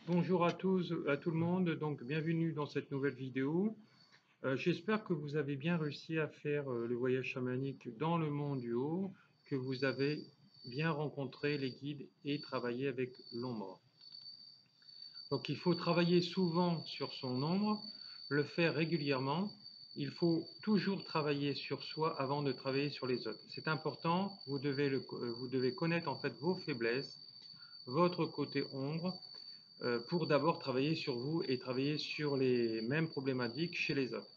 Bonjour à tous, à tout le monde, donc bienvenue dans cette nouvelle vidéo. J'espère que vous avez bien réussi à faire le voyage chamanique dans le monde du haut, que vous avez bien rencontré les guides et travaillé avec l'ombre. Donc il faut travailler souvent sur son ombre, le faire régulièrement. Il faut toujours travailler sur soi avant de travailler sur les autres. C'est important, vous devez connaître en fait vos faiblesses, votre côté ombre, pour d'abord travailler sur vous et travailler sur les mêmes problématiques chez les autres.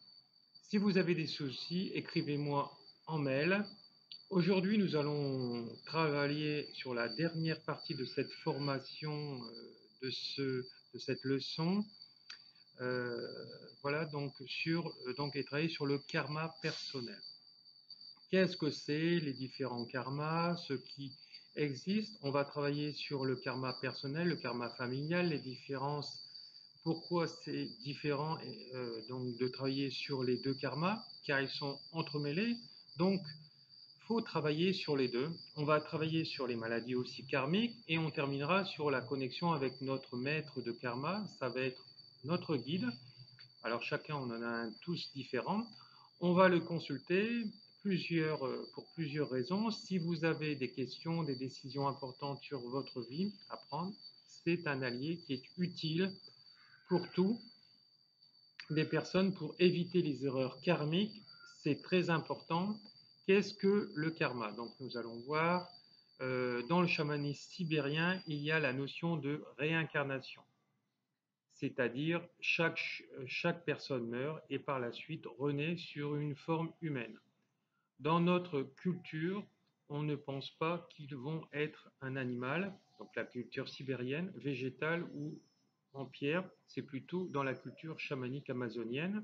Si vous avez des soucis, écrivez-moi en mail. Aujourd'hui, nous allons travailler sur la dernière partie de cette formation, de cette leçon. Voilà, et travailler sur le karma personnel. Qu'est-ce que c'est, les différents karmas, ce qui existe? On va travailler sur le karma personnel, le karma familial, les différences, pourquoi c'est différent donc de travailler sur les deux karmas, car ils sont entremêlés. Donc, il faut travailler sur les deux. On va travailler sur les maladies aussi karmiques et on terminera sur la connexion avec notre maître de karma. Ça va être notre guide. Alors chacun, on en a un tous différent. On va le consulter pour plusieurs raisons. Si vous avez des questions, des décisions importantes sur votre vie à prendre, c'est un allié qui est utile pour tout. Des personnes pour éviter les erreurs karmiques, c'est très important. Qu'est-ce que le karma? Donc nous allons voir, dans le chamanisme sibérien, il y a la notion de réincarnation. C'est-à-dire chaque personne meurt et par la suite renaît sur une forme humaine. Dans notre culture, on ne pense pas qu'ils vont être un animal, donc la culture sibérienne, végétale ou en pierre, c'est plutôt dans la culture chamanique amazonienne.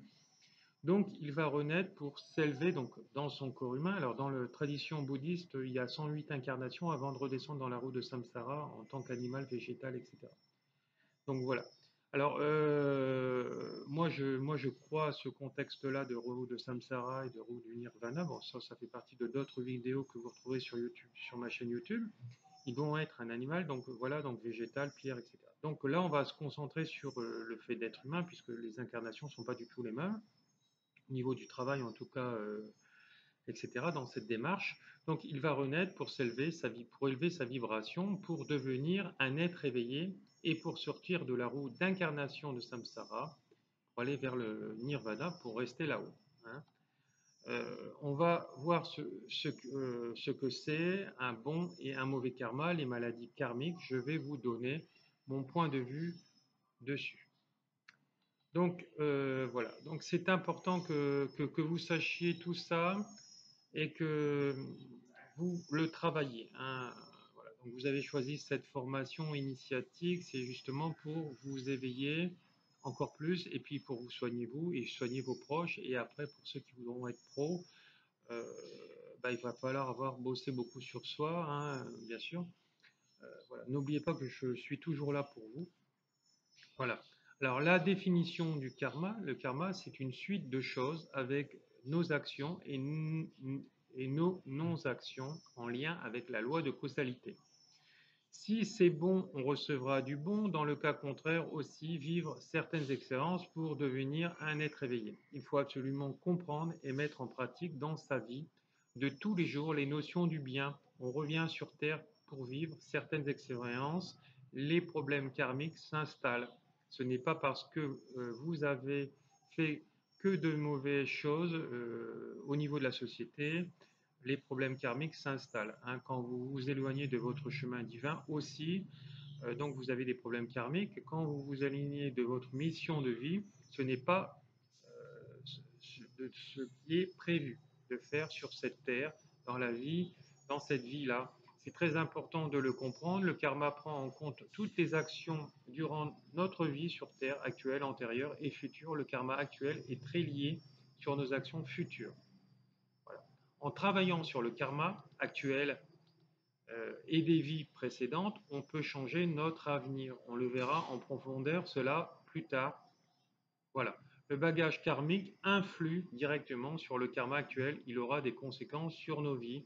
Donc il va renaître pour s'élever donc dans son corps humain. Alors dans la tradition bouddhiste, il y a 108 incarnations avant de redescendre dans la roue de samsara en tant qu'animal, végétal, etc. Donc voilà. Alors, moi, je crois à ce contexte-là de roue de samsara et de roue du nirvana. Bon, ça fait partie de d'autres vidéos que vous retrouverez sur YouTube, sur ma chaîne YouTube. Ils vont être un animal, donc voilà, donc végétal, pierre, etc. Donc là, on va se concentrer sur le fait d'être humain, puisque les incarnations ne sont pas du tout les mêmes, au niveau du travail en tout cas, etc., dans cette démarche. Donc il va renaître pour s'élever pour élever sa vibration, pour devenir un être éveillé et pour sortir de la roue d'incarnation de samsara, pour aller vers le nirvana, pour rester là-haut. Hein. On va voir ce que c'est un bon et un mauvais karma, les maladies karmiques. Je vais vous donner mon point de vue dessus. Donc voilà, donc c'est important que vous sachiez tout ça et que vous le travaillez. Hein. Voilà. Donc vous avez choisi cette formation initiatique, c'est justement pour vous éveiller encore plus et puis pour vous soigner vous et soigner vos proches. Et après, pour ceux qui voudront être pros, il va falloir avoir bossé beaucoup sur soi, hein, bien sûr. Voilà. N'oubliez pas que je suis toujours là pour vous. Voilà. Alors la définition du karma, le karma, c'est une suite de choses avec nos actions et nos non-actions en lien avec la loi de causalité. Si c'est bon, on recevra du bon. Dans le cas contraire aussi, vivre certaines expériences pour devenir un être éveillé. Il faut absolument comprendre et mettre en pratique dans sa vie de tous les jours les notions du bien. On revient sur Terre pour vivre certaines expériences. Les problèmes karmiques s'installent. Ce n'est pas parce que vous avez fait que de mauvaises choses au niveau de la société, les problèmes karmiques s'installent. Hein. Quand vous vous éloignez de votre chemin divin aussi, donc vous avez des problèmes karmiques. Quand vous vous alignez de votre mission de vie, ce n'est pas ce qui est prévu de faire sur cette terre, dans la vie, dans cette vie-là. C'est très important de le comprendre. Le karma prend en compte toutes les actions durant notre vie sur Terre, actuelle, antérieure et future. Le karma actuel est très lié sur nos actions futures. Voilà. En travaillant sur le karma actuel et des vies précédentes, on peut changer notre avenir. On le verra en profondeur, cela plus tard. Voilà. Le bagage karmique influe directement sur le karma actuel. Il aura des conséquences sur nos vies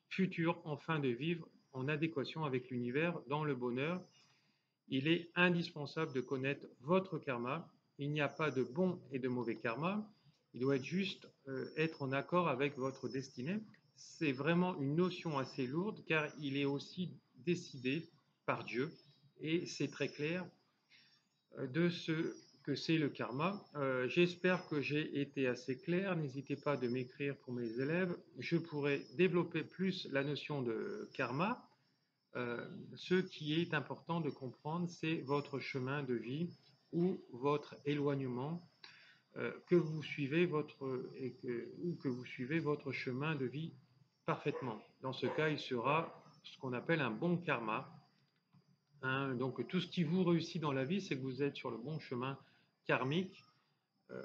futures afin de vivre en adéquation avec l'univers dans le bonheur. Il est indispensable de connaître votre karma. Il n'y a pas de bon et de mauvais karma. Il doit être juste être en accord avec votre destinée. C'est vraiment une notion assez lourde car il est aussi décidé par Dieu et c'est très clair de ce que c'est le karma. J'espère que j'ai été assez clair. N'hésitez pas de m'écrire pour mes élèves. Je pourrais développer plus la notion de karma. Ce qui est important de comprendre, c'est votre chemin de vie ou votre éloignement, que vous suivez ou que vous suivez votre chemin de vie parfaitement. Dans ce cas, il sera ce qu'on appelle un bon karma. Hein. Donc tout ce qui vous réussit dans la vie, c'est que vous êtes sur le bon chemin karmique. Euh,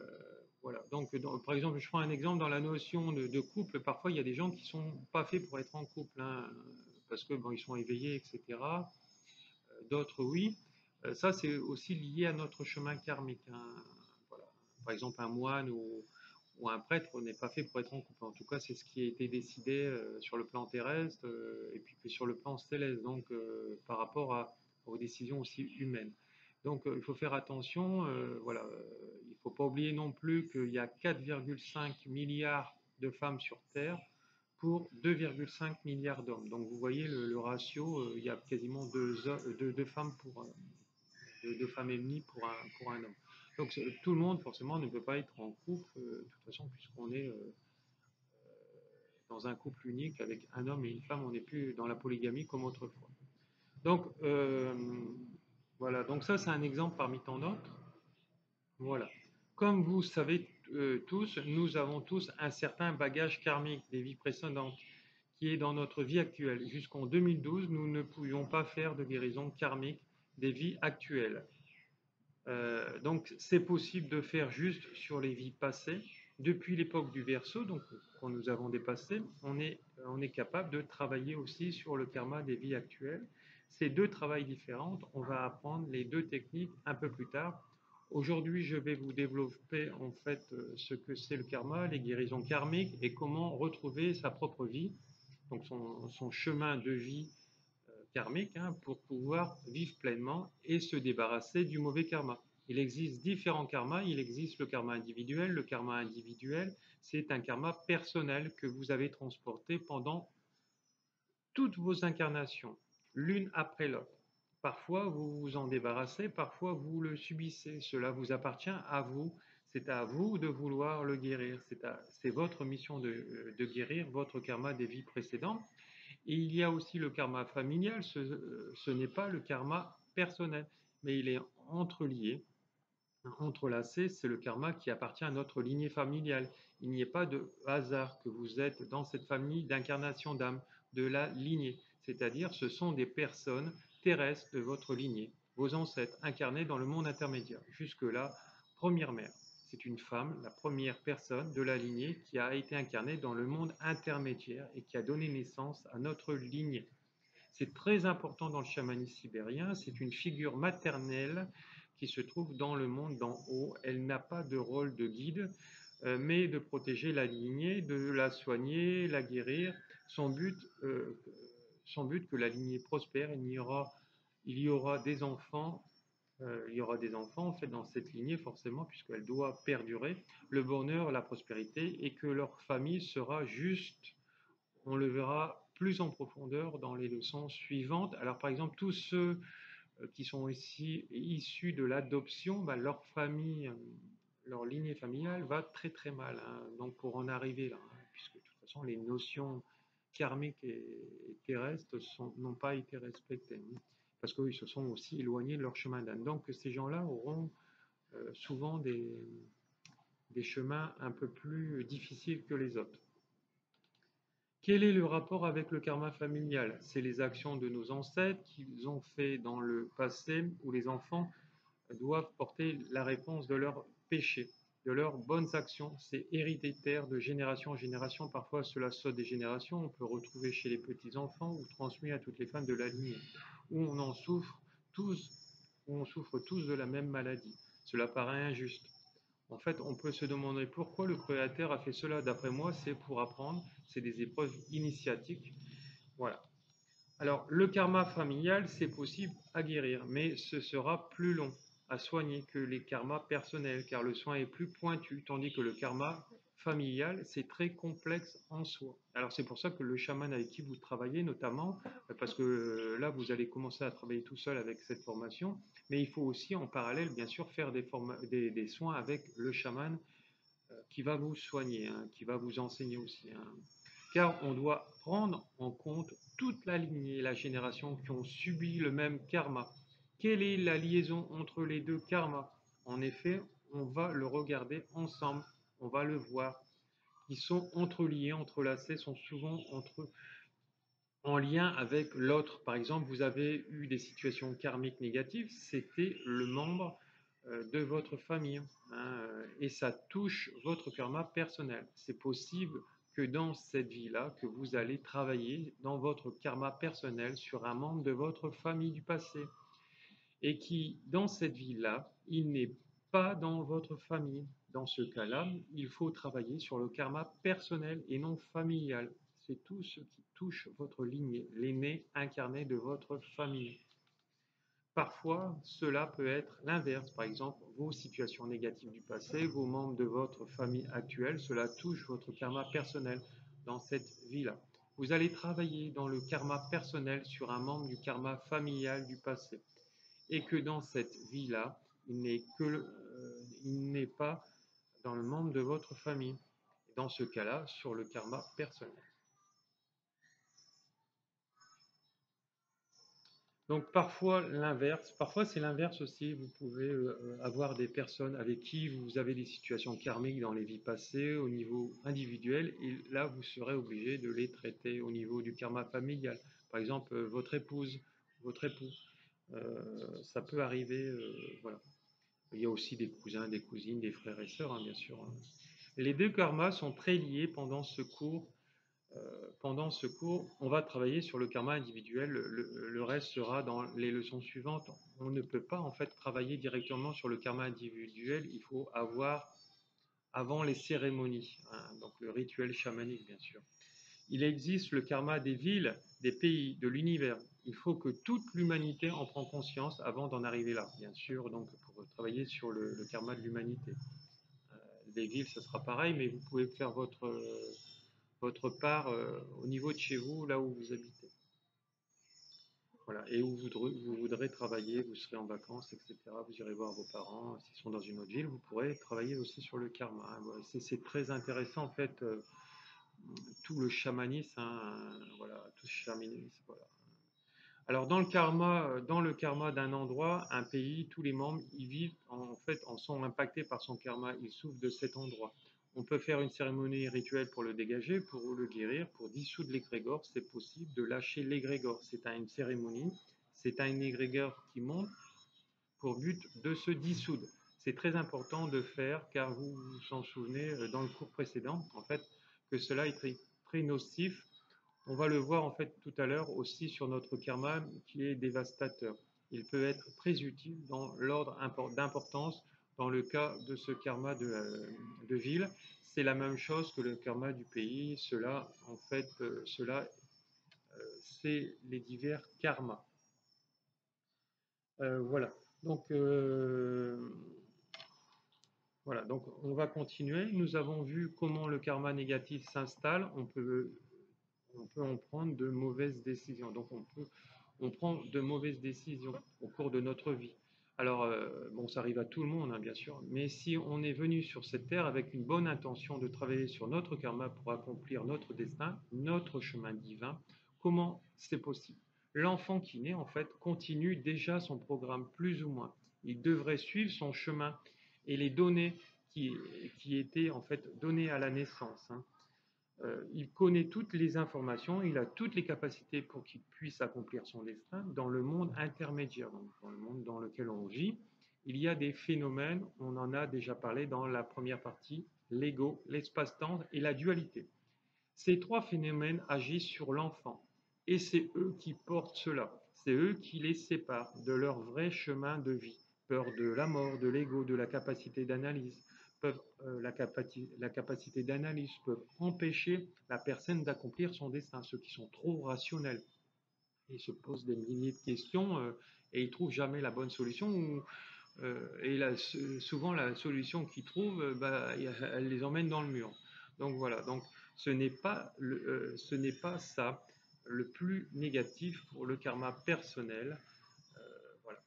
voilà. Donc, par exemple, je prends un exemple dans la notion de couple. Parfois, il y a des gens qui sont pas faits pour être en couple, hein, parce que bon, ils sont éveillés, etc. D'autres, oui. Ça, c'est aussi lié à notre chemin karmique. Hein. Voilà. Par exemple, un moine ou un prêtre n'est pas fait pour être en couple. En tout cas, c'est ce qui a été décidé sur le plan terrestre et puis sur le plan céleste, donc par rapport aux décisions aussi humaines. Donc, il faut faire attention. Voilà, il ne faut pas oublier non plus qu'il y a 4,5 milliards de femmes sur Terre pour 2,5 milliards d'hommes. Donc vous voyez le ratio, il y a quasiment deux femmes pour deux femmes et demie pour un homme. Donc tout le monde forcément ne peut pas être en couple, de toute façon, puisqu'on est dans un couple unique avec un homme et une femme, on n'est plus dans la polygamie comme autrefois. Donc voilà, donc ça c'est un exemple parmi tant d'autres. Voilà. Comme vous savez tous, nous avons tous un certain bagage karmique des vies précédentes qui est dans notre vie actuelle. Jusqu'en 2012, nous ne pouvions pas faire de guérison karmique des vies actuelles. Donc c'est possible de faire juste sur les vies passées. Depuis l'époque du Verseau, donc qu'on nous avons dépassé, on est capable de travailler aussi sur le karma des vies actuelles. C'est deux travails différents. On va apprendre les deux techniques un peu plus tard. Aujourd'hui, je vais vous développer en fait ce que c'est le karma, les guérisons karmiques et comment retrouver sa propre vie, donc son chemin de vie karmique, hein, pour pouvoir vivre pleinement et se débarrasser du mauvais karma. Il existe différents karmas, il existe le karma individuel. Le karma individuel, c'est un karma personnel que vous avez transporté pendant toutes vos incarnations, l'une après l'autre. Parfois, vous vous en débarrassez, parfois, vous le subissez. Cela vous appartient à vous. C'est à vous de vouloir le guérir. C'est votre mission de guérir votre karma des vies précédentes. Et il y a aussi le karma familial. Ce n'est pas le karma personnel, mais il est entrelié, entrelacé. C'est le karma qui appartient à notre lignée familiale. Il n'y a pas de hasard que vous êtes dans cette famille d'incarnation d'âme de la lignée. C'est-à-dire, ce sont des personnes terrestres de votre lignée, vos ancêtres incarnés dans le monde intermédiaire. Jusque-là, première mère. C'est une femme, la première personne de la lignée qui a été incarnée dans le monde intermédiaire et qui a donné naissance à notre lignée. C'est très important dans le chamanisme sibérien, c'est une figure maternelle qui se trouve dans le monde d'en haut. Elle n'a pas de rôle de guide, mais de protéger la lignée, de la soigner, la guérir. Son but que la lignée prospère, il y aura des enfants. Il y aura des enfants en fait dans cette lignée forcément puisqu'elle doit perdurer le bonheur, la prospérité et que leur famille sera juste. On le verra plus en profondeur dans les leçons suivantes. Alors par exemple, tous ceux qui sont ici issus de l'adoption, bah, leur famille, leur lignée familiale va très très mal. Hein. Donc pour en arriver là, hein, puisque de toute façon les notions karmiques et terrestres n'ont pas été respectées, hein, parce qu'ils se sont aussi éloignés de leur chemin d'âme. Donc ces gens-là auront souvent des chemins un peu plus difficiles que les autres. Quel est le rapport avec le karma familial? C'est les actions de nos ancêtres qu'ils ont fait dans le passé où les enfants doivent porter la réponse de leurs péchés, de leurs bonnes actions. C'est héréditaire de génération en génération. Parfois, cela saute des générations. On peut retrouver chez les petits-enfants ou transmis à toutes les femmes de la lignée, où on en souffre tous, où on souffre tous de la même maladie. Cela paraît injuste. En fait, on peut se demander pourquoi le Créateur a fait cela. D'après moi, c'est pour apprendre. C'est des épreuves initiatiques. Voilà. Alors, le karma familial, c'est possible à guérir, mais ce sera plus long à soigner que les karmas personnels, car le soin est plus pointu, tandis que le karma familial, c'est très complexe en soi. Alors, c'est pour ça que le chaman avec qui vous travaillez, notamment, parce que là, vous allez commencer à travailler tout seul avec cette formation, mais il faut aussi, en parallèle, bien sûr, faire des soins avec le chaman qui va vous soigner, hein, qui va vous enseigner aussi, hein. Car on doit prendre en compte toute la lignée et la génération qui ont subi le même karma. Quelle est la liaison entre les deux karmas? En effet, on va le regarder ensemble, on va le voir. Ils sont entreliés, entrelacés, sont souvent en lien avec l'autre. Par exemple, vous avez eu des situations karmiques négatives, c'était le membre de votre famille, hein, et ça touche votre karma personnel. C'est possible que dans cette vie-là, que vous allez travailler dans votre karma personnel sur un membre de votre famille du passé, et qui, dans cette vie-là, il n'est pas dans votre famille. Dans ce cas-là, il faut travailler sur le karma personnel et non familial. C'est tout ce qui touche votre lignée, l'aîné incarné de votre famille. Parfois, cela peut être l'inverse. Par exemple, vos situations négatives du passé, vos membres de votre famille actuelle, cela touche votre karma personnel dans cette vie-là. Vous allez travailler dans le karma personnel sur un membre du karma familial du passé et que dans cette vie-là, il n'est pas dans le membre de votre famille. Dans ce cas-là, sur le karma personnel. Donc parfois c'est l'inverse aussi. Vous pouvez avoir des personnes avec qui vous avez des situations karmiques dans les vies passées au niveau individuel, et là vous serez obligé de les traiter au niveau du karma familial. Par exemple, votre épouse, votre époux, ça peut arriver, voilà. Il y a aussi des cousins, des cousines, des frères et sœurs, hein, bien sûr, hein. Les deux karmas sont très liés pendant ce cours. On va travailler sur le karma individuel. Le reste sera dans les leçons suivantes. On ne peut pas en fait travailler directement sur le karma individuel. Il faut avoir avant les cérémonies, hein, donc le rituel chamanique, bien sûr. Il existe le karma des villes, des pays, de l'univers. Il faut que toute l'humanité en prenne conscience avant d'en arriver là, bien sûr, donc pour travailler sur le karma de l'humanité. Les villes, ça sera pareil, mais vous pouvez faire votre part au niveau de chez vous, là où vous habitez. Voilà. Et où vous voudrez travailler, vous serez en vacances, etc. Vous irez voir vos parents. S'ils sont dans une autre ville, vous pourrez travailler aussi sur le karma, hein. Voilà. C'est très intéressant, en fait, tout le chamanisme, hein, voilà, tout ce chamanisme, voilà. Alors dans le karma d'un endroit, un pays, tous les membres y vivent, en fait, en sont impactés par son karma, ils souffrent de cet endroit. On peut faire une cérémonie rituelle pour le dégager, pour le guérir, pour dissoudre l'égrégore, c'est possible de lâcher l'égrégore. C'est une cérémonie, c'est un égrégore qui monte pour but de se dissoudre. C'est très important de faire, car vous vous en souvenez dans le cours précédent, en fait, que cela est très, très nocif. On va le voir en fait tout à l'heure aussi sur notre karma qui est dévastateur. Il peut être très utile dans l'ordre d'importance dans le cas de ce karma de ville. C'est la même chose que le karma du pays. Cela, en fait, c'est les divers karmas. Voilà. Donc, voilà. Donc, on va continuer. Nous avons vu comment le karma négatif s'installe. On peut en prendre de mauvaises décisions. Donc on prend de mauvaises décisions au cours de notre vie. Alors, bon, ça arrive à tout le monde, hein, bien sûr, mais si on est venu sur cette terre avec une bonne intention de travailler sur notre karma pour accomplir notre destin, notre chemin divin, comment c'est possible? L'enfant qui naît, en fait, continue déjà son programme, plus ou moins. Il devrait suivre son chemin et les données qui étaient, en fait, données à la naissance, hein. Il connaît toutes les informations, il a toutes les capacités pour qu'il puisse accomplir son destin dans le monde intermédiaire, donc dans le monde dans lequel on vit. Il y a des phénomènes, on en a déjà parlé dans la première partie, l'ego, l'espace-temps et la dualité. Ces trois phénomènes agissent sur l'enfant et c'est eux qui portent cela, c'est eux qui les séparent de leur vrai chemin de vie. Peur de la mort, de l'ego, de la capacité d'analyse, la capacité d'analyse peuvent empêcher la personne d'accomplir son destin, ceux qui sont trop rationnels. Il se pose des milliers de questions et il trouve jamais la bonne solution. Et souvent la solution qu'il trouve, bah, elle les emmène dans le mur. Donc voilà. Donc ce n'est pas ça le plus négatif pour le karma personnel. Voilà.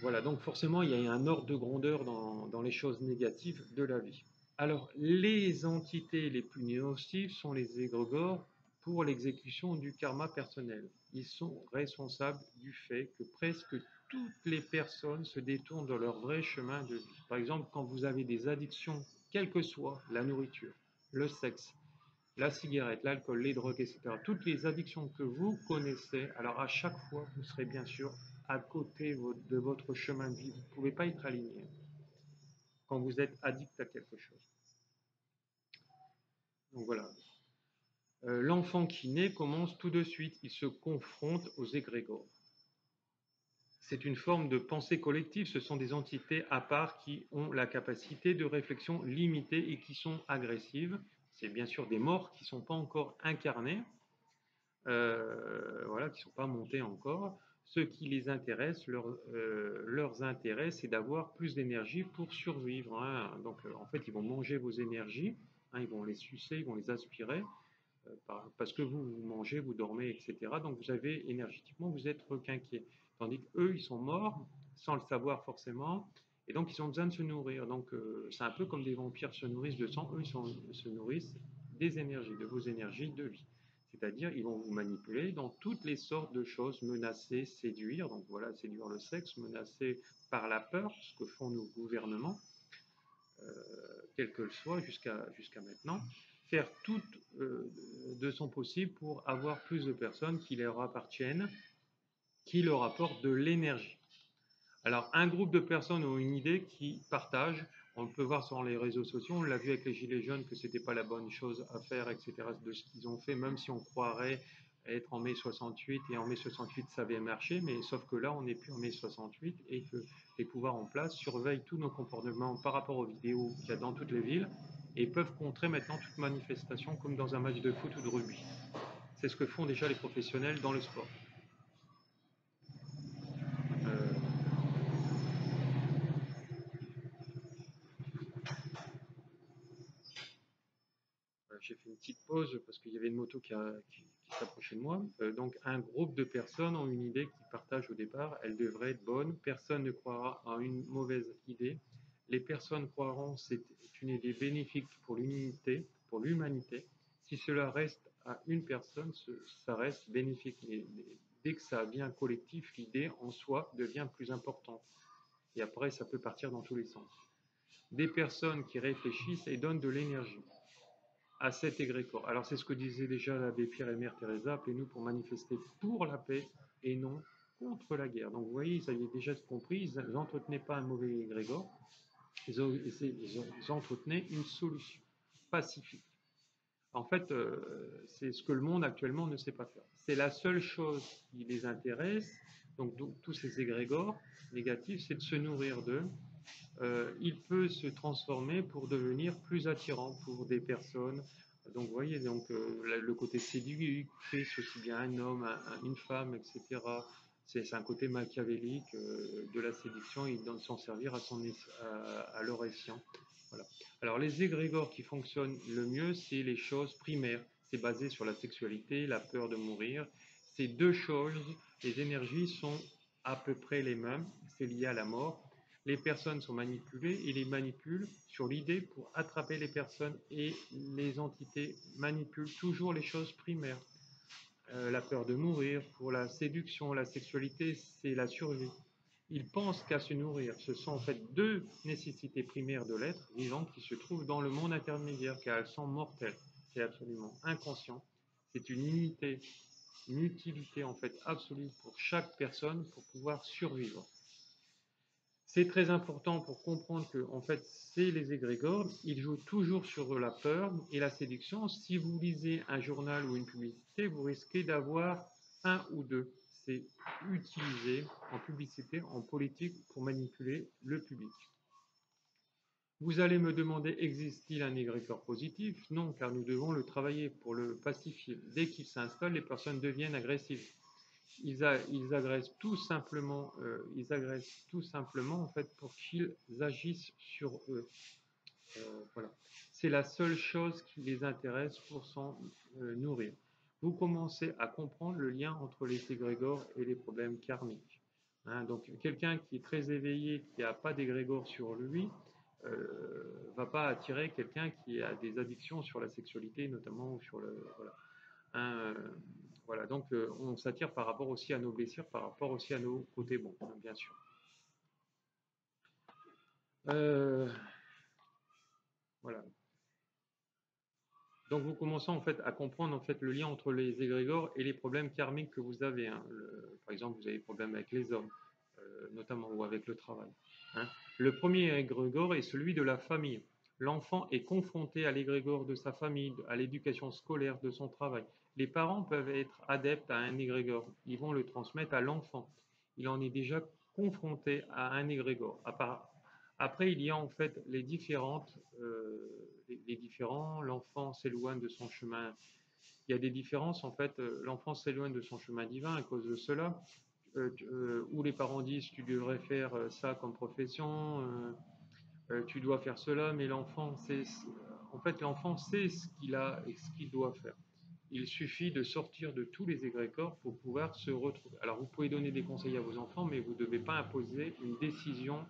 Voilà. Donc forcément, il y a un ordre de grandeur dans les choses négatives de la vie. Alors, les entités les plus nocives sont les égrégores pour l'exécution du karma personnel. Ils sont responsables du fait que presque toutes les personnes se détournent de leur vrai chemin de vie. Par exemple, quand vous avez des addictions, quelle que soit la nourriture, le sexe, la cigarette, l'alcool, les drogues, etc., toutes les addictions que vous connaissez, alors à chaque fois, vous serez bien sûr à côté de votre chemin de vie. Vous ne pouvez pas être aligné quand vous êtes addict à quelque chose. Donc voilà. L'enfant qui naît commence tout de suite, il se confronte aux égrégores. C'est une forme de pensée collective, ce sont des entités à part qui ont la capacité de réflexion limitée et qui sont agressives. C'est bien sûr des morts qui ne sont pas encore incarnés, voilà, qui ne sont pas montés encore. Ce qui les intéresse, leurs intérêts, c'est d'avoir plus d'énergie pour survivre. Hein. Donc en fait, ils vont manger vos énergies, hein, ils vont les sucer, ils vont les aspirer. Parce que vous mangez, vous dormez, etc. Donc vous avez énergétiquement, vous êtes requinqué. Tandis qu'eux, ils sont morts sans le savoir forcément, et donc ils ont besoin de se nourrir. Donc c'est un peu comme des vampires se nourrissent de sang, eux, se nourrissent des énergies, de vos énergies de vie. C'est-à-dire, ils vont vous manipuler dans toutes les sortes de choses, menacer, séduire. Donc voilà, séduire le sexe, menacer par la peur, ce que font nos gouvernements, quel que le soit jusqu'à maintenant, faire tout de son possible pour avoir plus de personnes qui leur appartiennent, qui leur apportent de l'énergie. Alors, un groupe de personnes ont une idée qui partagent. On peut voir sur les réseaux sociaux, on l'a vu avec les Gilets jaunes que ce n'était pas la bonne chose à faire, etc., de ce qu'ils ont fait, même si on croirait être en mai 68, et en mai 68 ça avait marché, mais sauf que là on n'est plus en mai 68 et que les pouvoirs en place surveillent tous nos comportements par rapport aux vidéos qu'il y a dans toutes les villes et peuvent contrer maintenant toute manifestation comme dans un match de foot ou de rugby. C'est ce que font déjà les professionnels dans le sport. Euh, J'ai fait une petite pause parce qu'il y avait une moto qui s'approchait de moi. Donc, un groupe de personnes ont une idée qu'ils partagent au départ. Elle devrait être bonne. Personne ne croira à une mauvaise idée. Les personnes croiront que c'est une idée bénéfique pour l'humanité. Si cela reste à une personne, ça reste bénéfique. Mais dès que ça devient collectif, l'idée en soi devient plus importante. Et après, ça peut partir dans tous les sens. Des personnes qui réfléchissent et donnent de l'énergie à cet égrégore. Alors c'est ce que disait déjà l'abbé Pierre et Mère Teresa, appelez-nous pour manifester pour la paix et non contre la guerre. Donc vous voyez, ils avaient déjà compris, ils n'entretenaient pas un mauvais égrégore, ils entretenaient une solution pacifique. En fait, c'est ce que le monde actuellement ne sait pas faire. C'est la seule chose qui les intéresse, donc tous ces égrégores négatifs, c'est de se nourrir d'eux. Il peut se transformer pour devenir plus attirant pour des personnes. Donc, vous voyez, donc, le côté séductrice, aussi bien un homme, une femme, etc. C'est un côté machiavélique de la séduction. Ils doivent s'en servir à leur escient. Voilà. Alors, les égrégores qui fonctionnent le mieux, c'est les choses primaires. C'est basé sur la sexualité, la peur de mourir. Ces deux choses, les énergies sont à peu près les mêmes. C'est lié à la mort. Les personnes sont manipulées et les manipulent sur l'idée pour attraper les personnes et les entités manipulent toujours les choses primaires. La peur de mourir, pour la séduction, la sexualité, c'est la survie. Ils pensent qu'à se nourrir. Ce sont en fait deux nécessités primaires de l'être vivant qui se trouvent dans le monde intermédiaire car elles sont mortelles. C'est absolument inconscient. C'est une utilité en fait absolue pour chaque personne pour pouvoir survivre. C'est très important pour comprendre que, en fait, c'est les égrégores. Ils jouent toujours sur la peur et la séduction. Si vous lisez un journal ou une publicité, vous risquez d'avoir un ou deux. C'est utilisé en publicité, en politique, pour manipuler le public. Vous allez me demander, existe-t-il un égrégore positif? Non, car nous devons le travailler pour le pacifier. Dès qu'il s'installe, les personnes deviennent agressives. Ils agressent tout simplement, en fait pour qu'ils agissent sur eux. Voilà. C'est la seule chose qui les intéresse pour s'en nourrir. Vous commencez à comprendre le lien entre les égrégores et les problèmes karmiques. Hein, donc quelqu'un qui est très éveillé, qui n'a pas d'égrégore sur lui, va pas attirer quelqu'un qui a des addictions sur la sexualité, notamment ou sur le voilà. Hein, voilà. Donc on s'attire par rapport aussi à nos blessures, par rapport aussi à nos côtés bons, hein, bien sûr. Voilà. Donc vous commencez en fait à comprendre en fait le lien entre les égrégores et les problèmes karmiques que vous avez. Hein. Par exemple, vous avez des problèmes avec les hommes, notamment, ou avec le travail. Hein. Le premier égrégore est celui de la famille. L'enfant est confronté à l'égrégore de sa famille, à l'éducation scolaire, de son travail. Les parents peuvent être adeptes à un égrégore. Ils vont le transmettre à l'enfant. Il en est déjà confronté à un égrégore. Après, il y a en fait les différents, l'enfant s'éloigne de son chemin. Il y a des différences, en fait, l'enfant s'éloigne de son chemin divin à cause de cela, où les parents disent tu devrais faire ça comme profession, tu dois faire cela, mais l'enfant sait ce qu'il a et ce qu'il doit faire. Il suffit de sortir de tous les égrégores pour pouvoir se retrouver. Alors, vous pouvez donner des conseils à vos enfants, mais vous ne devez pas imposer une décision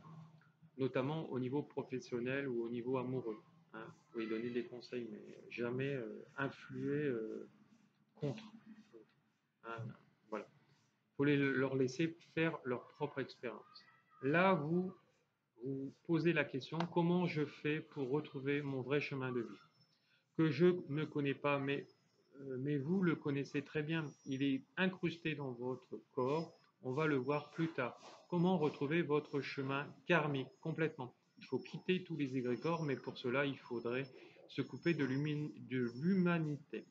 notamment au niveau professionnel ou au niveau amoureux. Hein. Vous pouvez donner des conseils, mais jamais influer contre. Hein. Voilà. Il faut leur laisser faire leur propre expérience. Là, vous posez la question, comment je fais pour retrouver mon vrai chemin de vie? Que je ne connais pas, mais vous le connaissez très bien. Il est incrusté dans votre corps. On va le voir plus tard. Comment retrouver votre chemin karmique complètement? Il faut quitter tous les égrégores, mais pour cela, il faudrait se couper de l'humanité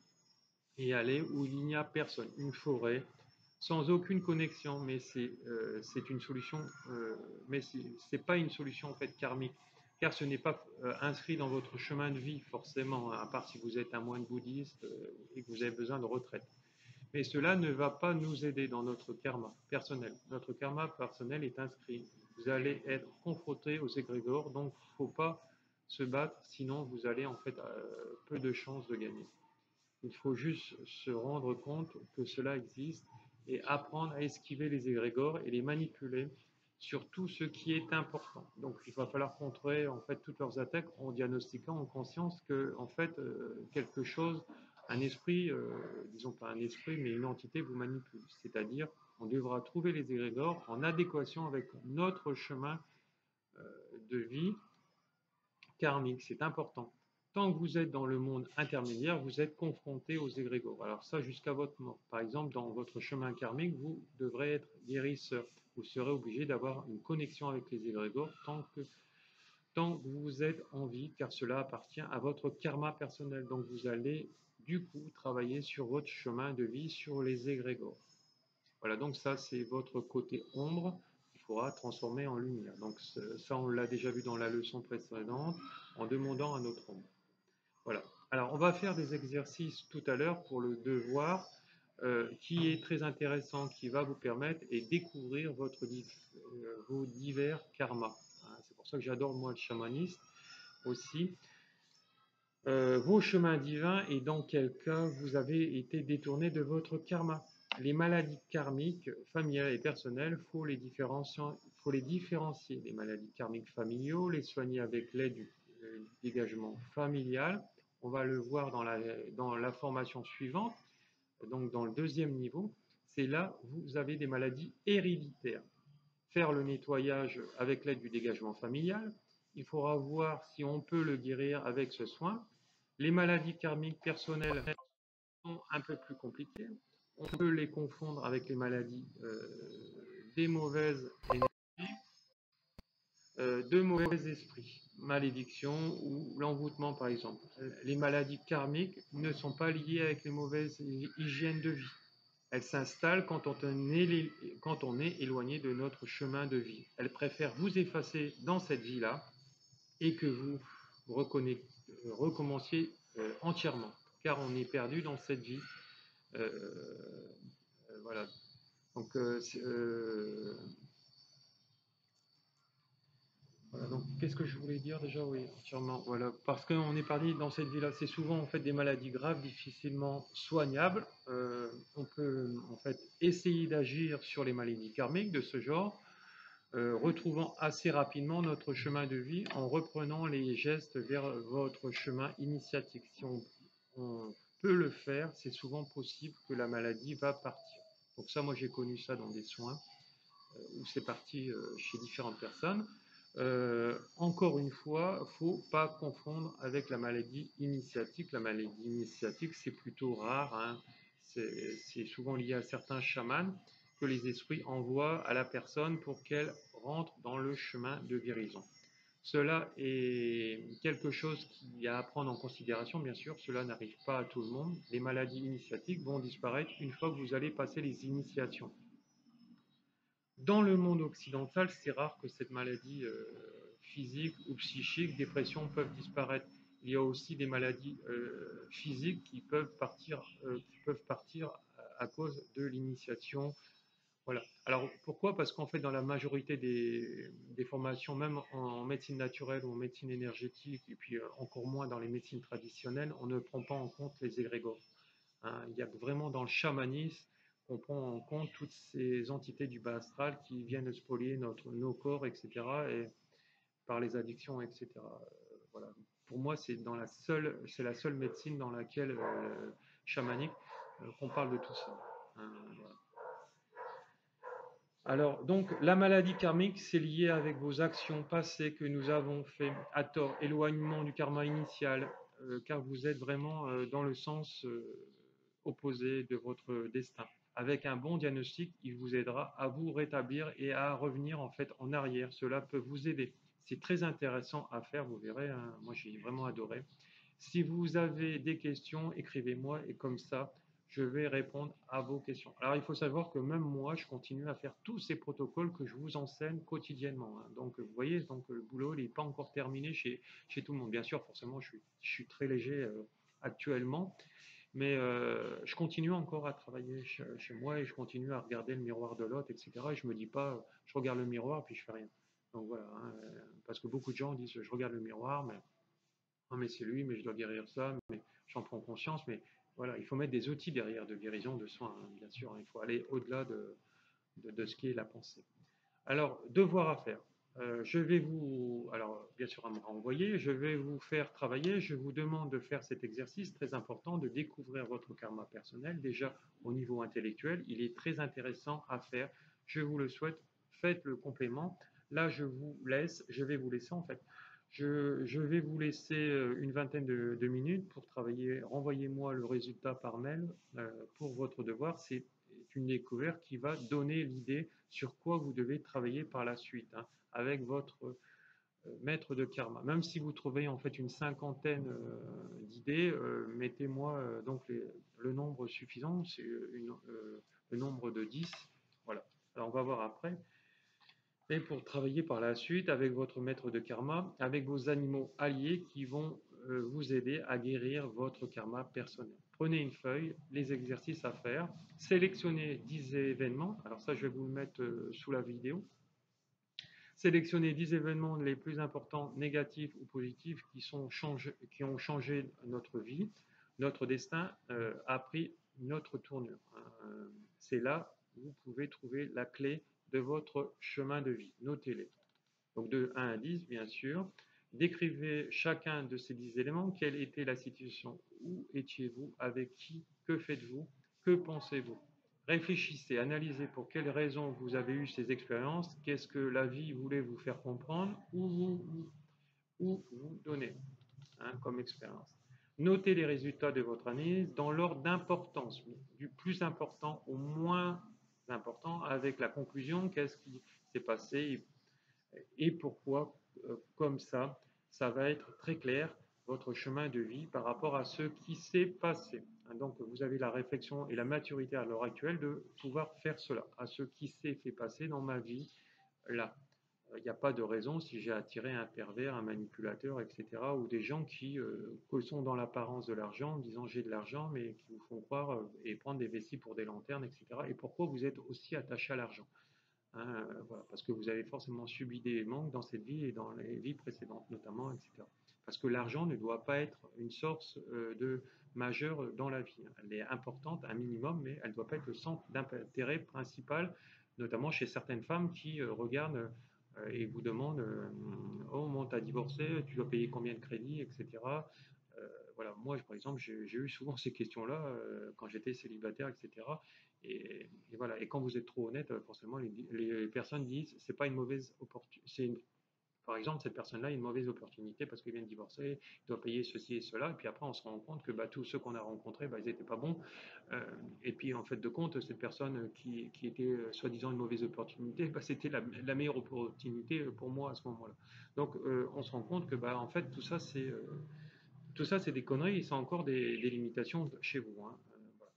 et aller où il n'y a personne. Une forêt, sans aucune connexion, mais c'est une solution, mais c'est pas une solution en fait karmique, car ce n'est pas inscrit dans votre chemin de vie forcément, à part si vous êtes un moine bouddhiste et que vous avez besoin de retraite. Mais cela ne va pas nous aider dans notre karma personnel. Notre karma personnel est inscrit. Vous allez être confronté aux égrégores, donc il ne faut pas se battre, sinon vous allez en fait peu de chances de gagner. Il faut juste se rendre compte que cela existe et apprendre à esquiver les égrégores et les manipuler sur tout ce qui est important. Donc il va falloir contrer en fait toutes leurs attaques en diagnostiquant en conscience que en fait quelque chose, un esprit, disons pas un esprit mais une entité vous manipule. C'est-à-dire on devra trouver les égrégores en adéquation avec notre chemin de vie karmique, c'est important. Tant que vous êtes dans le monde intermédiaire, vous êtes confronté aux égrégores. Alors ça jusqu'à votre mort. Par exemple, dans votre chemin karmique, vous devrez être guérisseur. Vous serez obligé d'avoir une connexion avec les égrégores tant que vous êtes en vie, car cela appartient à votre karma personnel. Donc vous allez du coup travailler sur votre chemin de vie, sur les égrégores. Voilà, donc ça c'est votre côté ombre qu'il faudra transformer en lumière. Donc ça on l'a déjà vu dans la leçon précédente en demandant à notre ombre. Voilà. Alors on va faire des exercices tout à l'heure pour le devoir qui est très intéressant, qui va vous permettre et découvrir vos divers karmas. Hein, c'est pour ça que j'adore moi le chamanisme aussi. Vos chemins divins et dans quel cas vous avez été détourné de votre karma. Les maladies karmiques, familiales et personnelles, faut les différencier. Les maladies karmiques familiaux, les soigner avec l'aide du dégagement familial. On va le voir dans la formation suivante, donc dans le deuxième niveau. C'est là où vous avez des maladies héréditaires. Faire le nettoyage avec l'aide du dégagement familial. Il faudra voir si on peut le guérir avec ce soin. Les maladies karmiques personnelles sont un peu plus compliquées. On peut les confondre avec les maladies des mauvaises énergies, de mauvais esprits, malédiction ou l'envoûtement par exemple. Les maladies karmiques ne sont pas liées avec les mauvaises hygiènes de vie. Elles s'installent quand on est éloigné de notre chemin de vie. Elles préfèrent vous effacer dans cette vie-là et que vous recommenciez entièrement, car on est perdu dans cette vie. Voilà. Donc, voilà, donc qu'est-ce que je voulais dire déjà? Oui, entièrement. Voilà, parce qu'on est parti dans cette vie-là. C'est souvent en fait des maladies graves, difficilement soignables. On peut en fait essayer d'agir sur les maladies karmiques de ce genre, retrouvant assez rapidement notre chemin de vie en reprenant les gestes vers votre chemin initiatique. Si on peut le faire, c'est souvent possible que la maladie va partir. Donc ça, moi j'ai connu ça dans des soins où c'est parti chez différentes personnes. Encore une fois, il ne faut pas confondre avec la maladie initiatique. La maladie initiatique, c'est plutôt rare, hein. C'est souvent lié à certains chamans que les esprits envoient à la personne pour qu'elle rentre dans le chemin de guérison. Cela est quelque chose qu'il y a à prendre en considération, bien sûr, cela n'arrive pas à tout le monde. Les maladies initiatiques vont disparaître une fois que vous allez passer les initiations. Dans le monde occidental, c'est rare que cette maladie physique ou psychique, dépression, peuvent disparaître. Il y a aussi des maladies physiques qui peuvent partir à cause de l'initiation. Voilà. Alors pourquoi? Parce qu'en fait, dans la majorité des formations, même en médecine naturelle ou en médecine énergétique, et puis encore moins dans les médecines traditionnelles, on ne prend pas en compte les égrégores. Hein. Il y a vraiment dans le chamanisme qu'on prend en compte toutes ces entités du bas astral qui viennent spolier nos corps, etc., et par les addictions, etc. Voilà. Pour moi, c'est la seule médecine dans laquelle chamanique qu'on parle de tout ça. Hein, voilà. Alors, donc, la maladie karmique, c'est lié avec vos actions passées que nous avons fait à tort, éloignement du karma initial, car vous êtes vraiment dans le sens opposé de votre destin. Avec un bon diagnostic, il vous aidera à vous rétablir et à revenir en fait en arrière. Cela peut vous aider. C'est très intéressant à faire, vous verrez. Hein, moi, j'ai vraiment adoré. Si vous avez des questions, écrivez-moi et comme ça, je vais répondre à vos questions. Alors, il faut savoir que même moi, je continue à faire tous ces protocoles que je vous enseigne quotidiennement. Hein. Donc, vous voyez, donc, le boulot n'est pas encore terminé chez tout le monde. Bien sûr, forcément, je suis très léger actuellement, mais je continue encore à travailler chez moi et je continue à regarder le miroir de l'autre, etc. Et je me dis pas, je regarde le miroir puis je fais rien. Donc voilà, hein, parce que beaucoup de gens disent, je regarde le miroir, mais non, mais c'est lui, mais je dois guérir ça, mais j'en prends conscience. Mais voilà, il faut mettre des outils derrière de guérison, de soins, hein, bien sûr. Hein, il faut aller au-delà de ce qui est la pensée. Alors, devoir à faire. Je vais vous, alors bien sûr, à me renvoyer, je vais vous faire travailler. Je vous demande de faire cet exercice très important de découvrir votre karma personnel. Déjà, au niveau intellectuel, il est très intéressant à faire. Je vous le souhaite. Faites le complément. Là, je vais vous laisser en fait. Je vais vous laisser une vingtaine de minutes pour travailler. Renvoyez-moi le résultat par mail pour votre devoir. C'est une découverte qui va donner l'idée sur quoi vous devez travailler par la suite, hein, avec votre maître de karma. Même si vous trouvez en fait une cinquantaine d'idées, mettez-moi donc le nombre suffisant, c'est le nombre de 10. Voilà. Alors on va voir après. Et pour travailler par la suite avec votre maître de karma, avec vos animaux alliés qui vont vous aider à guérir votre karma personnel. Prenez une feuille, les exercices à faire, sélectionnez 10 événements, alors ça je vais vous le mettre sous la vidéo, sélectionnez 10 événements les plus importants, négatifs ou positifs, qui ont changé notre vie, notre destin a pris notre tournure. C'est là où vous pouvez trouver la clé de votre chemin de vie. Notez-les. Donc de 1 à 10, bien sûr. Décrivez chacun de ces 10 éléments. Quelle était la situation? Où étiez-vous? Avec qui? Que faites-vous? Que pensez-vous? Réfléchissez, analysez pour quelles raisons vous avez eu ces expériences, qu'est-ce que la vie voulait vous faire comprendre ou vous donner, hein, comme expérience. Notez les résultats de votre analyse dans l'ordre d'importance, du plus important au moins important, avec la conclusion, qu'est-ce qui s'est passé et pourquoi, comme ça va être très clair, votre chemin de vie par rapport à ce qui s'est passé. Donc, vous avez la réflexion et la maturité à l'heure actuelle de pouvoir faire cela, à ce qui s'est fait passer dans ma vie, là. Il n'y a pas de raison si j'ai attiré un pervers, un manipulateur, etc. ou des gens qui sont dans l'apparence de l'argent, en disant j'ai de l'argent, mais qui vous font croire et prendre des vessies pour des lanternes, etc. Et pourquoi vous êtes aussi attaché à l'argent? Hein, voilà, parce que vous avez forcément subi des manques dans cette vie et dans les vies précédentes notamment, etc. Parce que l'argent ne doit pas être une source de majeure dans la vie. Elle est importante, un minimum, mais elle ne doit pas être le centre d'intérêt principal, notamment chez certaines femmes qui regardent et vous demandent oh, mon, t'as divorcé, tu dois payer combien de crédits, etc. Voilà, moi, par exemple, j'ai eu souvent ces questions-là quand j'étais célibataire, etc. Et voilà. Et quand vous êtes trop honnête, forcément, les personnes disent c'est pas une mauvaise opportunité. Par exemple, cette personne-là a une mauvaise opportunité parce qu'il vient de divorcer, il doit payer ceci et cela. Et puis après, on se rend compte que bah, tous ceux qu'on a rencontrés, bah, ils n'étaient pas bons. Et puis, en fait de compte, cette personne qui était soi-disant une mauvaise opportunité, bah, c'était la meilleure opportunité pour moi à ce moment-là. Donc, on se rend compte que bah, en fait, tout ça, c'est des conneries et c'est encore des limitations chez vous. Hein. Voilà.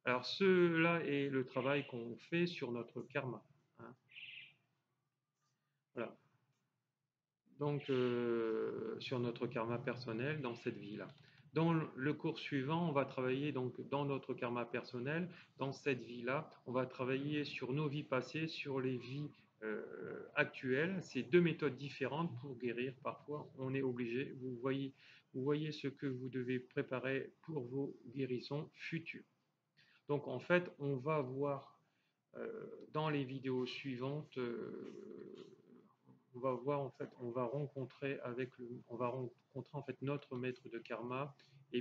Alors, cela est le travail qu'on fait sur notre karma. Hein. Voilà. Donc, sur notre karma personnel dans cette vie-là. Dans le cours suivant, on va travailler donc dans notre karma personnel, dans cette vie-là, on va travailler sur nos vies passées, sur les vies actuelles. C'est deux méthodes différentes pour guérir. Parfois, on est obligé. Vous voyez ce que vous devez préparer pour vos guérissons futures. Donc, en fait, on va voir dans les vidéos suivantes on va voir en fait, on va rencontrer en fait notre maître de karma et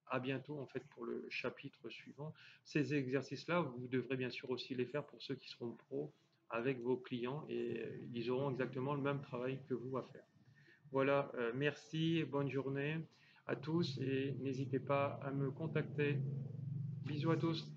à bientôt en fait pour le chapitre suivant. Ces exercices-là, vous devrez bien sûr aussi les faire pour ceux qui seront pros avec vos clients et ils auront exactement le même travail que vous à faire. Voilà, merci, bonne journée à tous et n'hésitez pas à me contacter. Bisous à tous.